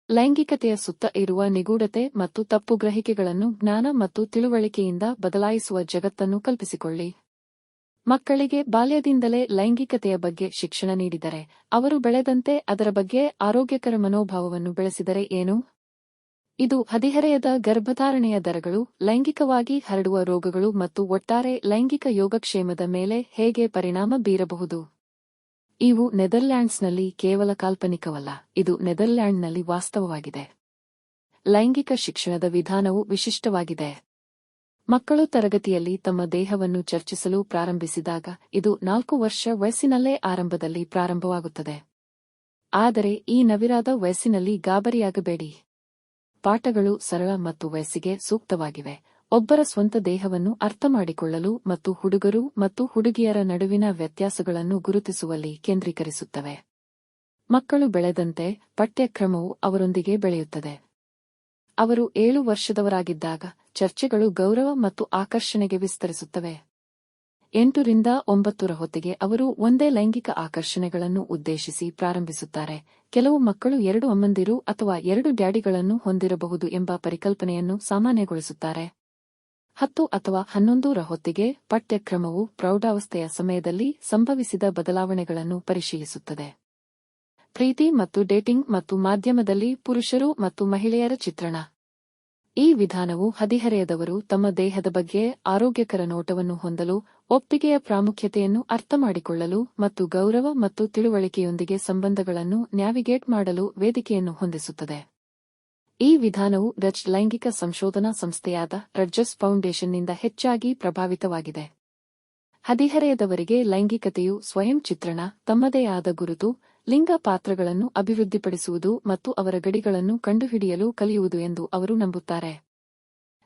ಲೈಂಗಿಕತೆಯ ಸುತ್ತ ಇರುವ ನಿಗೂಢತೆ ಮತ್ತು ತಪ್ಪು ಗ್ರಹಿಕೆಗಳನ್ನು ಜ್ಞಾನ ಮತ್ತು ತಿಳುವಳಿಕೆಯಿಂದ ಬದಲಾಯಿಸುವ ಜಗತ್ತನ್ನು ಕಲ್ಪಿಸಿಕೊಳ್ಳಿ. ಮಕ್ಕಳಿಗೆ ಬಾಲ್ಯದಿಂದಲೇ ಲೈಂಗಿಕತೆಯ ಬಗ್ಗೆ ಶಿಕ್ಷಣ ನೀಡಿದರೆ, ಅವರು ಬೆಳೆದಂತೆ ಅದರ ಬಗ್ಗೆ ಆರೋಗ್ಯಕರ ಮನೋಭಾವವನ್ನು ಬೆಳೆಸಿದರೆ ಏನು? ಇದು ಹದಿಹರೆಯದ ಗರ್ಭಧಾರಣೆಯ ದರಗಳು, ಲೈಂಗಿಕವಾಗಿ ಹರಡುವ ರೋಗಗಳು ಮತ್ತು ಒಟ್ಟಾರೆ ಲೈಂಗಿಕ ಯೋಗಕ್ಷೇಮದ ಮೇಲೆ ಹೇಗೆ ಪರಿಣಾಮ ಬೀರಬಹುದು? ಇವು ನೆದರ್ಲ್ಯಾಂಡ್ಸ್ನಲ್ಲಿ ಕೇವಲ ಕಾಲ್ಪನಿಕವಲ್ಲ, ಇದು ನೆದರ್ಲ್ಯಾಂಡ್ನಲ್ಲಿ ವಾಸ್ತವವಾಗಿದೆ. ಲೈಂಗಿಕ ಶಿಕ್ಷಣದ ವಿಧಾನವು ವಿಶಿಷ್ಟವಾಗಿದೆ. ಮಕ್ಕಳು ತರಗತಿಯಲ್ಲಿ ತಮ್ಮ ದೇಹವನ್ನು ಚರ್ಚಿಸಲು ಪ್ರಾರಂಭಿಸಿದಾಗ ಇದು 4 ವರ್ಷ ವಯಸ್ಸಿನಲ್ಲೇ ಆರಂಭದಲ್ಲಿ ಪ್ರಾರಂಭವಾಗುತ್ತದೆ. ಆದರೆ ಈ ನವಿರಾದ ವಯಸ್ಸಿನಲ್ಲಿ ಗಾಬರಿಯಾಗಬೇಡಿ. ಪಾಠಗಳು ಸರಳ ಮತ್ತು ವಯಸ್ಸಿಗೆ ಸೂಕ್ತವಾಗಿವೆ, ಒಬ್ಬರ ಸ್ವಂತ ದೇಹವನ್ನು ಅರ್ಥಮಾಡಿಕೊಳ್ಳಲು ಮತ್ತು ಹುಡುಗರು ಮತ್ತು ಹುಡುಗಿಯರ ನಡುವಿನ ವ್ಯತ್ಯಾಸಗಳನ್ನು ಗುರುತಿಸುವಲ್ಲಿ ಕೇಂದ್ರೀಕರಿಸುತ್ತವೆ. ಮಕ್ಕಳು ಬೆಳೆದಂತೆ ಪಠ್ಯಕ್ರಮವು ಅವರೊಂದಿಗೆ ಬೆಳೆಯುತ್ತದೆ. ಅವರು 7 ವರ್ಷದವರಾಗಿದ್ದಾಗ ಚರ್ಚೆಗಳು ಗೌರವ ಮತ್ತು ಆಕರ್ಷಣೆಗೆ ವಿಸ್ತರಿಸುತ್ತವೆ. 8 ರಿಂದ 9ರ ಹೊತ್ತಿಗೆ ಅವರು ಒಂದೇ ಲೈಂಗಿಕ ಆಕರ್ಷಣೆಗಳನ್ನು ಉದ್ದೇಶಿಸಿ ಪ್ರಾರಂಭಿಸುತ್ತಾರೆ. ಕೆಲವು ಮಕ್ಕಳು 2 ಅಮ್ಮಂದಿರು ಅಥವಾ 2 ಡ್ಯಾಡಿಗಳನ್ನು ಹೊಂದಿರಬಹುದು ಎಂಬ ಪರಿಕಲ್ಪನೆಯನ್ನು ಸಾಮಾನ್ಯಗೊಳಿಸುತ್ತಾರೆ. 10 ಅಥವಾ 11ರ ಹೊತ್ತಿಗೆ ಪಠ್ಯಕ್ರಮವು ಪ್ರೌಢಾವಸ್ಥೆಯ ಸಮಯದಲ್ಲಿ ಸಂಭವಿಸಿದ ಬದಲಾವಣೆಗಳನ್ನು ಪರಿಶೀಲಿಸುತ್ತದೆ. ಪ್ರೀತಿ ಮತ್ತು ಡೇಟಿಂಗ್ ಮತ್ತು ಮಾಧ್ಯಮದಲ್ಲಿ ಪುರುಷರು ಮತ್ತು ಮಹಿಳೆಯರ ಚಿತ್ರಣ. ಈ ವಿಧಾನವು ಹದಿಹರೆಯದವರು ತಮ್ಮ ದೇಹದ ಬಗ್ಗೆ ಆರೋಗ್ಯಕರ ನೋಟವನ್ನು ಹೊಂದಲು, ಒಪ್ಪಿಗೆಯ ಪ್ರಾಮುಖ್ಯತೆಯನ್ನು ಅರ್ಥಮಾಡಿಕೊಳ್ಳಲು ಮತ್ತು ಗೌರವ ಮತ್ತು ತಿಳುವಳಿಕೆಯೊಂದಿಗೆ ಸಂಬಂಧಗಳನ್ನು ನ್ಯಾವಿಗೇಟ್ ಮಾಡಲು ವೇದಿಕೆಯನ್ನು ಹೊಂದಿಸುತ್ತದೆ. ಈ ವಿಧಾನವು ಡಚ್ ಲೈಂಗಿಕ ಸಂಶೋಧನಾ ಸಂಸ್ಥೆಯಾದ ರಡ್ಜರ್ಸ್ ಫೌಂಡೇಶನ್ನಿಂದ ಹೆಚ್ಚಾಗಿ ಪ್ರಭಾವಿತವಾಗಿದೆ. ಹದಿಹರೆಯದವರಿಗೆ ಲೈಂಗಿಕತೆಯು ಸ್ವಯಂ ಚಿತ್ರಣ, ತಮ್ಮದೇ ಆದ ಗುರುತು, ಲಿಂಗ ಪಾತ್ರಗಳನ್ನು ಅಭಿವೃದ್ಧಿಪಡಿಸುವುದು ಮತ್ತು ಅವರ ಗಡಿಗಳನ್ನು ಕಂಡುಹಿಡಿಯಲು ಕಲಿಯುವುದು ಎಂದು ಅವರು ನಂಬುತ್ತಾರೆ.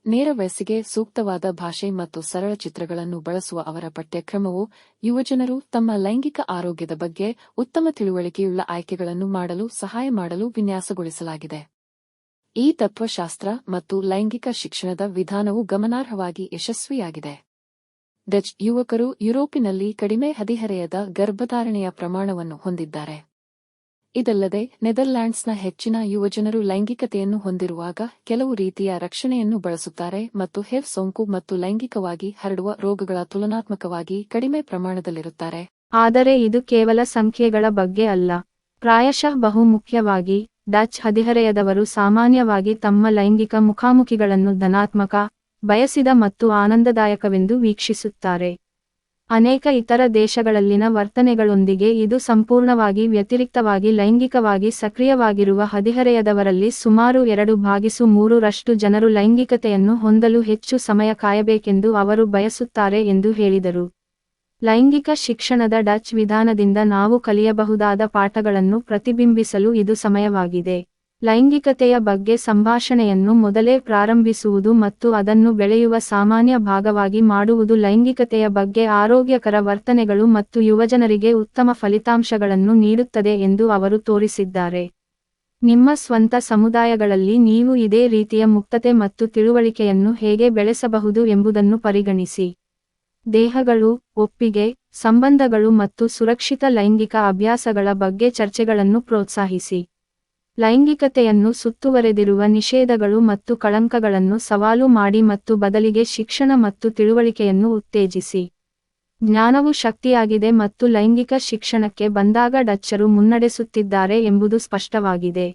ನೇರ ವಯಸ್ಸಿಗೆ ಸೂಕ್ತವಾದ ಭಾಷೆ ಮತ್ತು ಸರಳ ಚಿತ್ರಗಳನ್ನು ಬಳಸುವ ಅವರ ಪಠ್ಯಕ್ರಮವು ಯುವಜನರು ತಮ್ಮ ಲೈಂಗಿಕ ಆರೋಗ್ಯದ ಬಗ್ಗೆ ಉತ್ತಮ ತಿಳುವಳಿಕೆಯುಳ್ಳ ಆಯ್ಕೆಗಳನ್ನು ಮಾಡಲು ಸಹಾಯ ಮಾಡಲು ವಿನ್ಯಾಸಗೊಳಿಸಲಾಗಿದೆ. ಈ ತತ್ವಶಾಸ್ತ್ರ ಮತ್ತು ಲೈಂಗಿಕ ಶಿಕ್ಷಣದ ವಿಧಾನವು ಗಮನಾರ್ಹವಾಗಿ ಯಶಸ್ವಿಯಾಗಿದೆ. ಡಚ್ ಯುವಕರು ಯುರೋಪಿನಲ್ಲಿ ಕಡಿಮೆ ಹದಿಹರೆಯದ ಗರ್ಭಧಾರಣೆಯ ಪ್ರಮಾಣವನ್ನು ಹೊಂದಿದ್ದಾರೆ. ಇದಲ್ಲದೆ ನೆದರ್ಲ್ಯಾಂಡ್ಸ್ನ ಹೆಚ್ಚಿನ ಯುವಜನರು ಲೈಂಗಿಕತೆಯನ್ನು ಹೊಂದಿರುವಾಗ ಕೆಲವು ರೀತಿಯ ರಕ್ಷಣೆಯನ್ನು ಬಳಸುತ್ತಾರೆ ಮತ್ತು ಹೆವ್ ಸೋಂಕು ಮತ್ತು ಲೈಂಗಿಕವಾಗಿ ಹರಡುವ ರೋಗಗಳ ತುಲನಾತ್ಮಕವಾಗಿ ಕಡಿಮೆ ಪ್ರಮಾಣದಲ್ಲಿರುತ್ತಾರೆ. ಆದರೆ ಇದು ಕೇವಲ ಸಂಖ್ಯೆಗಳ ಬಗ್ಗೆ ಅಲ್ಲ. ಪ್ರಾಯಶಃ ಬಹುಮುಖ್ಯವಾಗಿ, ಡಚ್ ಹದಿಹರೆಯದವರು ಸಾಮಾನ್ಯವಾಗಿ ತಮ್ಮ ಲೈಂಗಿಕ ಮುಖಾಮುಖಿಗಳನ್ನು ಧನಾತ್ಮಕ, ಬಯಸಿದ ಮತ್ತು ಆನಂದದಾಯಕವೆಂದು ವೀಕ್ಷಿಸುತ್ತಾರೆ. ಅನೇಕ ಇತರ ದೇಶಗಳಲ್ಲಿನ ವರ್ತನೆಗಳೊಂದಿಗೆ ಇದು ಸಂಪೂರ್ಣವಾಗಿ ವ್ಯತಿರಿಕ್ತವಾಗಿ ಲೈಂಗಿಕವಾಗಿ ಸಕ್ರಿಯವಾಗಿರುವ ಹದಿಹರೆಯದವರಲ್ಲಿ ಸುಮಾರು 2/3ರಷ್ಟು ಜನರು ಲೈಂಗಿಕತೆಯನ್ನು ಹೊಂದಲು ಹೆಚ್ಚು ಸಮಯ ಕಾಯಬೇಕೆಂದು ಅವರು ಬಯಸುತ್ತಾರೆ ಎಂದು ಹೇಳಿದರು. ಲೈಂಗಿಕ ಶಿಕ್ಷಣದ ಡಚ್ ವಿಧಾನದಿಂದ ನಾವು ಕಲಿಯಬಹುದಾದ ಪಾಠಗಳನ್ನು ಪ್ರತಿಬಿಂಬಿಸಲು ಇದು ಸಮಯವಾಗಿದೆ. ಲೈಂಗಿಕತೆಯ ಬಗ್ಗೆ ಸಂಭಾಷಣೆಯನ್ನು ಮೊದಲೇ ಪ್ರಾರಂಭಿಸುವುದು ಮತ್ತು ಅದನ್ನು ಬೆಳೆಯುವ ಸಾಮಾನ್ಯ ಭಾಗವಾಗಿ ಮಾಡುವುದು ಲೈಂಗಿಕತೆಯ ಬಗ್ಗೆ ಆರೋಗ್ಯಕರ ವರ್ತನೆಗಳು ಮತ್ತು ಯುವಜನರಿಗೆ ಉತ್ತಮ ಫಲಿತಾಂಶಗಳನ್ನು ನೀಡುತ್ತದೆ ಎಂದು ಅವರು ತೋರಿಸಿದ್ದಾರೆ. ನಿಮ್ಮ ಸ್ವಂತ ಸಮುದಾಯಗಳಲ್ಲಿ ನೀವು ಇದೇ ರೀತಿಯ ಮುಕ್ತತೆ ಮತ್ತು ತಿಳುವಳಿಕೆಯನ್ನು ಹೇಗೆ ಬೆಳೆಸಬಹುದು ಎಂಬುದನ್ನು ಪರಿಗಣಿಸಿ. ದೇಹಗಳು, ಒಪ್ಪಿಗೆ, ಸಂಬಂಧಗಳು ಮತ್ತು ಸುರಕ್ಷಿತ ಲೈಂಗಿಕ ಅಭ್ಯಾಸಗಳ ಬಗ್ಗೆ ಚರ್ಚೆಗಳನ್ನು ಪ್ರೋತ್ಸಾಹಿಸಿ. ಲೈಂಗಿಕತೆಯನ್ನು ಸುತ್ತುವರೆದಿರುವ ನಿಷೇಧಗಳು ಮತ್ತು ಕಳಂಕಗಳನ್ನು ಸವಾಲು ಮಾಡಿ ಮತ್ತು ಬದಲಿಗೆ ಶಿಕ್ಷಣ ಮತ್ತು ತಿಳುವಳಿಕೆಯನ್ನು ಉತ್ತೇಜಿಸಿ. ಜ್ಞಾನವು ಶಕ್ತಿಯಾಗಿದೆ ಮತ್ತು ಲೈಂಗಿಕ ಶಿಕ್ಷಣಕ್ಕೆ ಬಂದಾಗ ಡಚ್ಚರು ಮುನ್ನಡೆಸುತ್ತಿದ್ದಾರೆ ಎಂಬುದು ಸ್ಪಷ್ಟವಾಗಿದೆ.